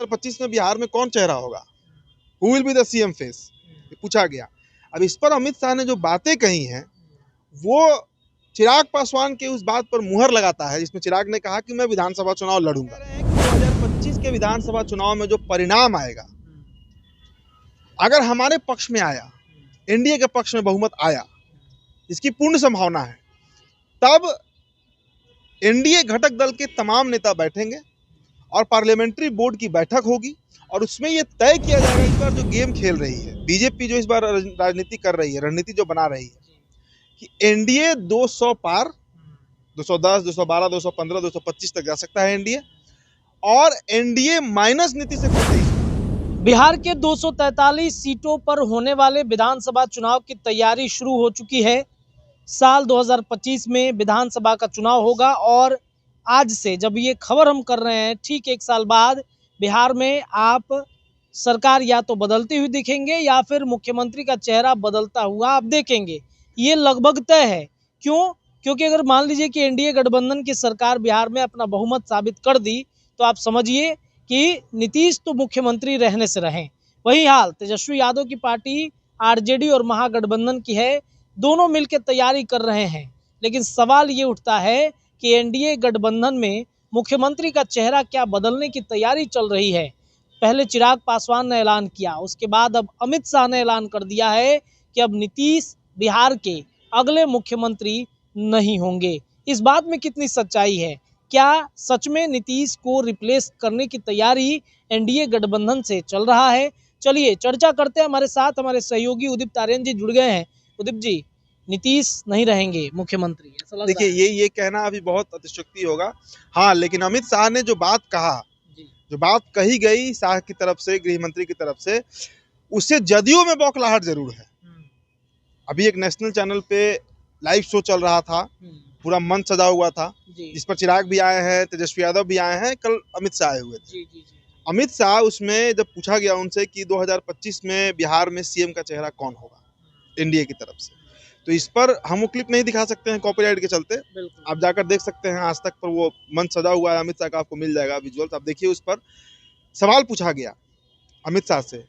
2025 में बिहार में कौन चेहरा होगा, who will be the CM face, पूछा गया। अब इस पर अमित शाह ने जो बातें कही हैं वो चिराग पासवान के उस बात पर मुहर लगाता है जिसमें चिराग ने कहा कि मैं विधानसभा चुनाव लड़ूंगा। 2025 के विधानसभा चुनाव में जो परिणाम आएगा, अगर हमारे पक्ष में आया, एनडीए के पक्ष में बहुमत आया, इसकी पूर्ण संभावना है, तब एनडीए घटक दल के तमाम नेता बैठेंगे और पार्लियामेंट्री बोर्ड की बैठक होगी और उसमें यह तय किया जाएगा इस बार जो गेम खेल रही है बीजेपी, जो इस बार राजनीति कर रही है, रणनीति जो बना रही है कि एनडीए 200 पार, 210, 212, 215, 225 तक जा सकता है एनडीए, और एनडीए माइनस नीतीश से 123। बिहार के 243 सीटों पर होने वाले विधानसभा चुनाव की तैयारी शुरू हो चुकी है। साल 2025 में विधानसभा का चुनाव होगा और आज से जब ये खबर हम कर रहे हैं, ठीक एक साल बाद बिहार में आप सरकार या तो बदलती हुई दिखेंगे या फिर मुख्यमंत्री का चेहरा बदलता हुआ आप देखेंगे। ये लगभग तय है। क्यों? क्योंकि अगर मान लीजिए कि एनडीए गठबंधन की सरकार बिहार में अपना बहुमत साबित कर दी तो आप समझिए कि नीतीश तो मुख्यमंत्री रहने से रहें। वही हाल तेजस्वी यादव की पार्टी आरजेडी और महागठबंधन की है, दोनों मिलकर तैयारी कर रहे हैं। लेकिन सवाल ये उठता है कि एनडीए गठबंधन में मुख्यमंत्री का चेहरा क्या बदलने की तैयारी चल रही है। पहले चिराग पासवान ने ऐलान किया, उसके बाद अब अमित शाह ने ऐलान कर दिया है कि अब नीतीश बिहार के अगले मुख्यमंत्री नहीं होंगे। इस बात में कितनी सच्चाई है? क्या सच में नीतीश को रिप्लेस करने की तैयारी एनडीए गठबंधन से चल रहा है? चलिए चर्चा करते हैं। हमारे साथ हमारे सहयोगी उदित आर्यन जी जुड़ गए हैं। उदित जी, नीतीश नहीं रहेंगे मुख्यमंत्री, ऐसा लग देखिए, रहा है? ये कहना अभी बहुत अतिशयोक्ति होगा। हाँ, लेकिन अमित शाह ने जो बात कहा, जो बात कही गई शाह की तरफ से, गृह मंत्री की तरफ से, उससे जदयू में बौखलाहट जरूर है। अभी एक नेशनल चैनल पे लाइव शो चल रहा था, पूरा मंच सजा हुआ था, जिस पर चिराग भी आए हैं, तेजस्वी यादव भी आए हैं, कल अमित शाह आए हुए थे। अमित शाह उसमें जब पूछा गया उनसे कि 2025 में बिहार में सीएम का चेहरा कौन होगा एनडीए की तरफ से, तो इस पर हम वो क्लिप नहीं दिखा सकते हैं कॉपीराइट के चलते। आप जाकर देख सकते हैं, आज तक पर वो मंच सजा हुआ है अमित शाह का, आपको मिल जाएगा विजुअल। आप देखिए, उस पर सवाल पूछा गया अमित शाह से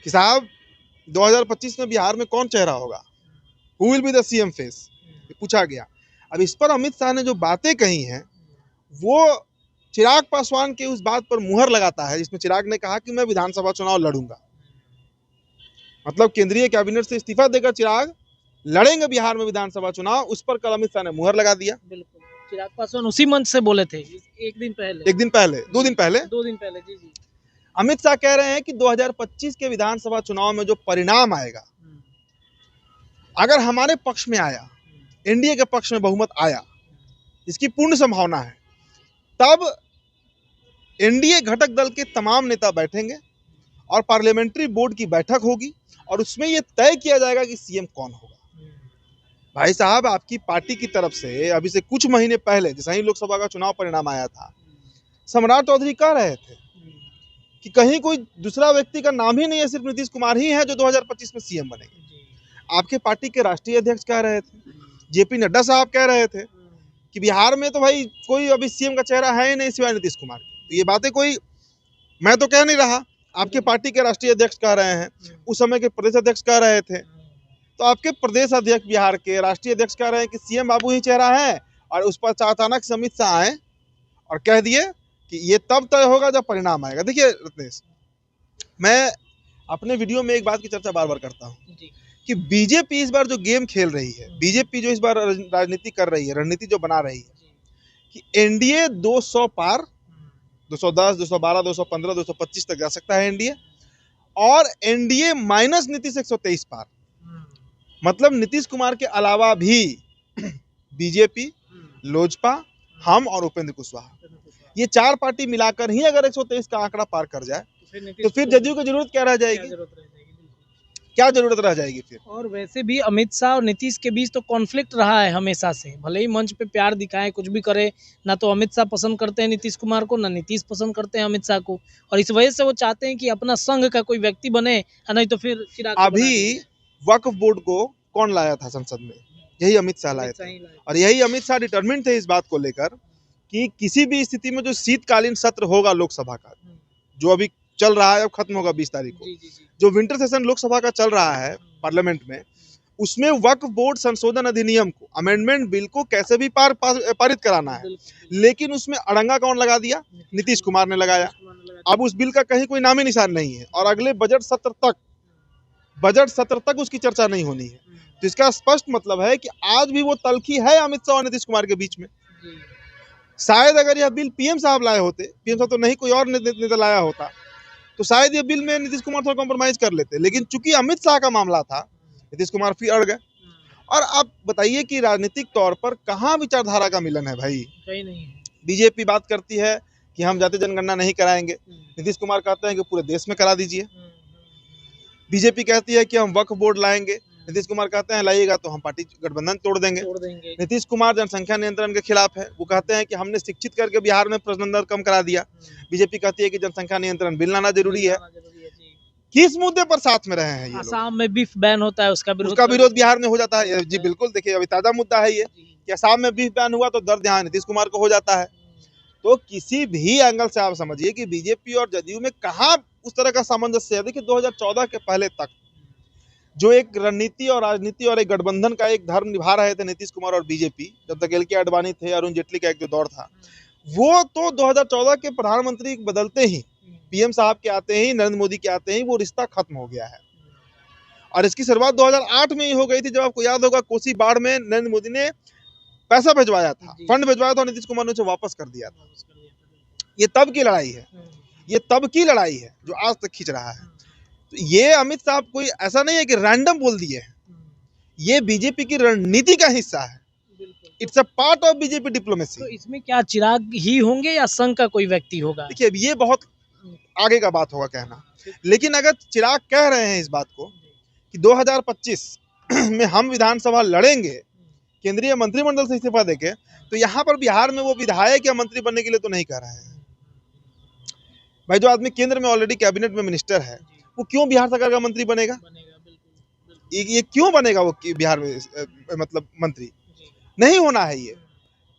कि साहब 2025 में बिहार में कौन चेहरा होगा, who will be the CM face, पूछा गया। अब इस पर अमित शाह ने जो बातें कही हैं वो चिराग पासवान के उस बात पर मुहर लगाता है जिसमें चिराग ने कहा कि मैं विधानसभा चुनाव लड़ूंगा। मतलब केंद्रीय कैबिनेट से इस्तीफा देकर चिराग लड़ेंगे बिहार में विधानसभा चुनाव, उस पर कल अमित शाह ने मुहर लगा दिया। बिल्कुल, चिराग पासवान उसी मंच से बोले थे एक दिन पहले, दो दिन पहले जी। अमित शाह कह रहे हैं कि 2025 के विधानसभा चुनाव में जो परिणाम आएगा, अगर हमारे पक्ष में आया, एनडीए के पक्ष में बहुमत आया, इसकी पूर्ण संभावना है, तब एनडीए घटक दल के तमाम नेता बैठेंगे और पार्लियामेंट्री बोर्ड की बैठक होगी और उसमें यह तय किया जाएगा कि सीएम कौन होगा। भाई साहब, आपकी पार्टी की तरफ से अभी से कुछ महीने पहले जैसा ही लोकसभा का चुनाव परिणाम आया था, सम्राट चौधरी कह रहे थे कि कहीं कोई दूसरा व्यक्ति का नाम ही नहीं है, सिर्फ नीतीश कुमार ही है जो 2025 में सीएम बनेंगे। आपके पार्टी के राष्ट्रीय अध्यक्ष कह रहे थे, जेपी नड्डा साहब कह रहे थे कि बिहार में तो भाई कोई अभी सीएम का चेहरा है ही नहीं सिवाय नीतीश कुमार के। तो ये बातें कोई मैं तो कह नहीं रहा, आपके पार्टी के राष्ट्रीय अध्यक्ष कह रहे हैं, उस समय के प्रदेश अध्यक्ष कह रहे थे। तो आपके प्रदेश अध्यक्ष बिहार के राष्ट्रीय अध्यक्ष कह रहे हैं कि सीएम बाबू ही चेहरा है, और उस पर अचानक से अमित शाह आए और कह दिए कि ये तब तय होगा जब परिणाम आएगा। देखिए रत्नेश, मैं अपने वीडियो में एक बात की चर्चा बार बार करता हूँ कि बीजेपी इस बार जो गेम खेल रही है, बीजेपी जो इस बार राजनीति कर रही है, रणनीति जो बना रही है कि एनडीए 200 पार, 210, 212, 215, 225 तक जा सकता है एनडीए, और एनडीए माइनस नीतीश 123 पार। मतलब नीतीश कुमार के अलावा भी बीजेपी, लोजपा, हम और उपेंद्र कुशवाहा, ये चार पार्टी मिलाकर ही अगर 123 का आंकड़ा पार कर जाए तो फिर जदयू की जरूरत क्या रह जाएगी? क्या जरूरत रह जाएगी फिर? और वैसे भी अमित शाह और नीतीश के बीच तो कॉन्फ्लिक्ट रहा है हमेशा से। भले ही मंच पे प्यार दिखाएं, कुछ भी करे, ना तो अमित शाह पसंद करते हैं नीतीश कुमार को, ना नीतीश पसंद करते हैं अमित शाह को, और इस वजह से वो चाहते हैं कि अपना संघ का कोई व्यक्ति बने, नहीं तो फिर चिराग। अभी वक्फ बोर्ड को कौन लाया था संसद में? यही अमित शाह लाए थे, और यही अमित शाह डिटरमिन्ड थे इस बात को लेकर कि किसी भी स्थिति में जो शीतकालीन सत्र होगा लोकसभा का, जो अभी चल रहा है, अब खत्म होगा 20 तारीख को। जो विंटर सेशन लोकसभा का चल रहा है पार्लियामेंट में, उसमें वक्फ बोर्ड संशोधन अधिनियम को, अमेंडमेंट बिल को कैसे भी पारित कराना है, लेकिन उसमें अड़ंगा कौन लगा दिया? नीतीश कुमार ने लगाया। अब उस बिल का कहीं कोई नामी निशान नहीं है और अगले बजट सत्र तक उसकी चर्चा नहीं होनी है। तो इसका स्पष्ट मतलब है कि आज भी वो तल्खी है अमित शाह और नीतीश कुमार के बीच में। शायद अगर यह बिल पीएम साहब लाए होते, पीएम साहब तो नहीं, कोई और नेता लाया होता, तो शायद ये बिल में नीतीश कुमार थोड़ा कॉम्प्रोमाइज कर लेते, लेकिन चूंकि अमित शाह का मामला था, नीतीश कुमार फिर अड़ गए। और आप बताइए कि राजनीतिक तौर पर कहाँ विचारधारा का मिलन है भाई? कहीं नहीं है। बीजेपी बात करती है कि हम जाति जनगणना नहीं कराएंगे, नीतीश कुमार कहते हैं कि पूरे देश में करा दीजिए। बीजेपी कहती है कि हम वक्फ बोर्ड लाएंगे, नीतीश कुमार कहते हैं लाइएगा तो हम पार्टी गठबंधन तोड़ देंगे। नीतीश कुमार जनसंख्या नियंत्रण के खिलाफ है, वो कहते हैं कि हमने शिक्षित करके बिहार में प्रजनन दर कम करा दिया। बीजेपी कहती है कि जनसंख्या नियंत्रण बिल लाना जरूरी है। किस मुद्दे पर साथ में रहे हैं ये? असम में बीफ बैन होता है, उसका विरोध बिहार में हो जाता है। जी बिल्कुल, देखिए अभी ताजा मुद्दा है ये कि असम में बीफ बैन हुआ तो दर्द यहाँ नीतीश कुमार को हो जाता है। तो किसी भी एंगल से आप समझिए कि बीजेपी और जदयू में कहाँ उस तरह का सामंजस्य है। देखिए 2014 के पहले तक जो एक रणनीति और राजनीति और एक गठबंधन का एक धर्म निभा रहे थे नीतीश कुमार और बीजेपी, जब तक एल.के. आडवाणी थे, अरुण जेटली का एक जो दौर था, वो तो 2014 के प्रधानमंत्री बदलते ही, पीएम साहब के आते ही, नरेंद्र मोदी के आते ही वो रिश्ता खत्म हो गया है। और इसकी शुरुआत 2008 में ही हो गई थी, जब आपको याद होगा कोसी बाढ़ में नरेंद्र मोदी ने पैसा भिजवाया था, फंड भिजवाया था, नीतीश कुमार ने उसे वापस कर दिया था। ये तब की लड़ाई है, ये तब की लड़ाई है जो आज तक खींच रहा है। तो ये अमित साहब कोई ऐसा नहीं है कि रैंडम बोल दिए हैं, ये बीजेपी की रणनीति का हिस्सा है। It's a part of BJP diplomacy. तो इसमें क्या चिराग ही होंगे या संघ का कोई व्यक्ति होगा? देखिए ये बहुत आगे का बात होगा कहना, लेकिन अगर चिराग कह रहे हैं इस बात को कि 2025 में हम विधानसभा लड़ेंगे केंद्रीय मंत्रिमंडल से इस्तीफा देके, तो यहाँ पर बिहार में वो विधायक या मंत्री बनने के लिए तो नहीं कह रहे हैं भाई। जो आदमी केंद्र में ऑलरेडी कैबिनेट में मिनिस्टर है, वो क्यों बिहार सरकार का मंत्री बनेगा? ये क्यों बनेगा वो बिहार में मतलब मंत्री? नहीं होना है ये।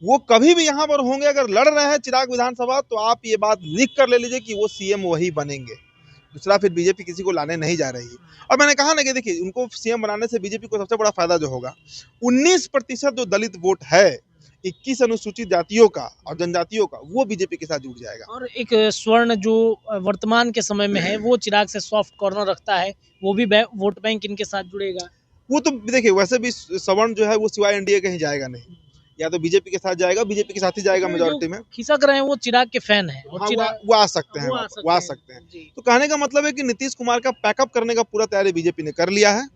वो कभी भी यहाँ पर होंगे, अगर लड़ रहे हैं चिराग विधानसभा, तो आप ये बात लिख कर ले लीजिए कि वो सीएम वही बनेंगे। दूसरा, फिर बीजेपी किसी को लाने नहीं जा रही है। और मैंने कहा ना कि देखिए उनको सीएम बनाने से बीजेपी को सबसे बड़ा फायदा जो होगा, 19% जो दलित वोट है 21 अनुसूचित जातियों का और जनजातियों का, वो बीजेपी के साथ जुड़ जाएगा। और एक स्वर्ण जो वर्तमान के समय में है, वो चिराग से सॉफ्ट कॉर्नर रखता है, वो भी वोट बैंक इनके साथ जुड़ेगा। वो तो देखिए वैसे भी सवर्ण जो है वो सिवाय एनडीए कहीं जाएगा नहीं, या तो बीजेपी के साथ जाएगा, बीजेपी के साथ ही जाएगा मेजोरिटी में। खिसक रहे हैं वो चिराग के फैन हैं, वो आ सकते हैं, वो आ सकते हैं। तो कहने का मतलब है कि नीतीश कुमार का पैकअप करने का पूरा तैयारी बीजेपी ने कर लिया है।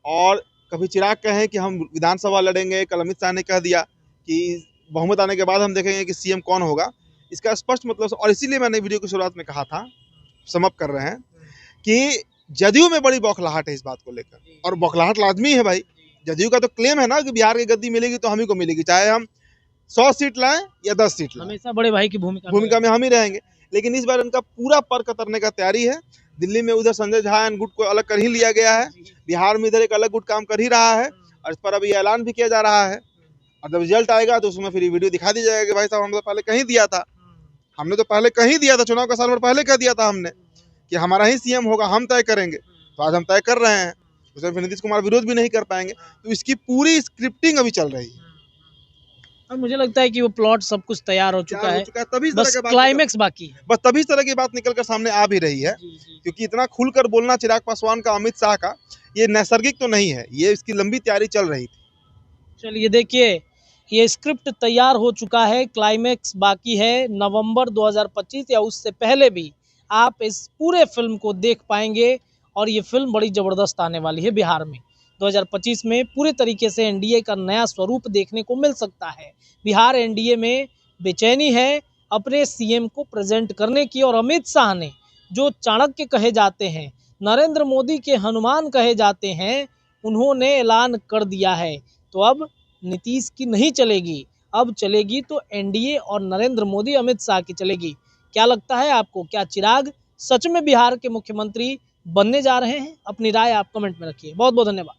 और कभी चिराग कहें कि हम विधानसभा लड़ेंगे, कल अमित शाह ने कह दिया कि बहुमत आने के बाद हम देखेंगे कि सीएम कौन होगा, इसका स्पष्ट मतलब। और इसीलिए मैंने वीडियो की शुरुआत में कहा था, समअप कर रहे हैं, कि जदयू में बड़ी बौखलाहट है इस बात को लेकर, और बौखलाहट लाजमी है भाई। जदयू का तो क्लेम है ना कि बिहार की गद्दी मिलेगी तो हम ही को मिलेगी, चाहे हम 100 सीट लाएं या 10 सीट लाएं, हमेशा बड़े भाई की भूमिका में हम ही रहेंगे। लेकिन इस बार उनका पूरा पर कतरने का तैयारी है। दिल्ली में उधर संजय झा एंड गुट को अलग कर ही लिया गया है, बिहार में इधर एक अलग गुट काम कर ही रहा है, और इस पर अभी ऐलान भी किया जा रहा है। और जब रिजल्ट आएगा तो उसमें फिर वीडियो दिखा दी जाएगा कि भाई साहब हमने तो पहले कहीं दिया था, चुनाव का साल भर पहले कह दिया था हमने कि हमारा ही सीएम होगा, हम तय करेंगे। तो आज हम तय कर रहे हैं, उसमें फिर नीतीश कुमार विरोध भी नहीं कर पाएंगे। तो इसकी पूरी स्क्रिप्टिंग अभी चल रही है, और मुझे लगता है कि वो प्लॉट सब कुछ तैयार हो चुका है, तभी बस क्लाइमेक्स बाकी है। बस तभी इस तरह की बात निकल कर सामने आ भी रही है, क्योंकि इतना खुलकर बोलना चिराग पासवान का, अमित शाह का, ये नैसर्गिक तो नहीं है, ये इसकी लंबी तैयारी चल रही थी। चलिए देखिए, ये स्क्रिप्ट तैयार हो चुका है, क्लाइमेक्स बाकी है। नवंबर 2025 या उससे पहले भी आप इस पूरे फिल्म को देख पाएंगे, और ये फिल्म बड़ी ज़बरदस्त आने वाली है। बिहार में 2025 में पूरे तरीके से एनडीए का नया स्वरूप देखने को मिल सकता है। बिहार एनडीए में बेचैनी है अपने सीएम को प्रेजेंट करने की, और अमित शाह ने जो चाणक्य कहे जाते हैं, नरेंद्र मोदी के हनुमान कहे जाते हैं, उन्होंने ऐलान कर दिया है। तो अब नीतीश की नहीं चलेगी, अब चलेगी तो एनडीए और नरेंद्र मोदी अमित शाह की चलेगी। क्या लगता है आपको, क्या चिराग सच में बिहार के मुख्यमंत्री बनने जा रहे हैं? अपनी राय आप कमेंट में रखिए। बहुत बहुत धन्यवाद।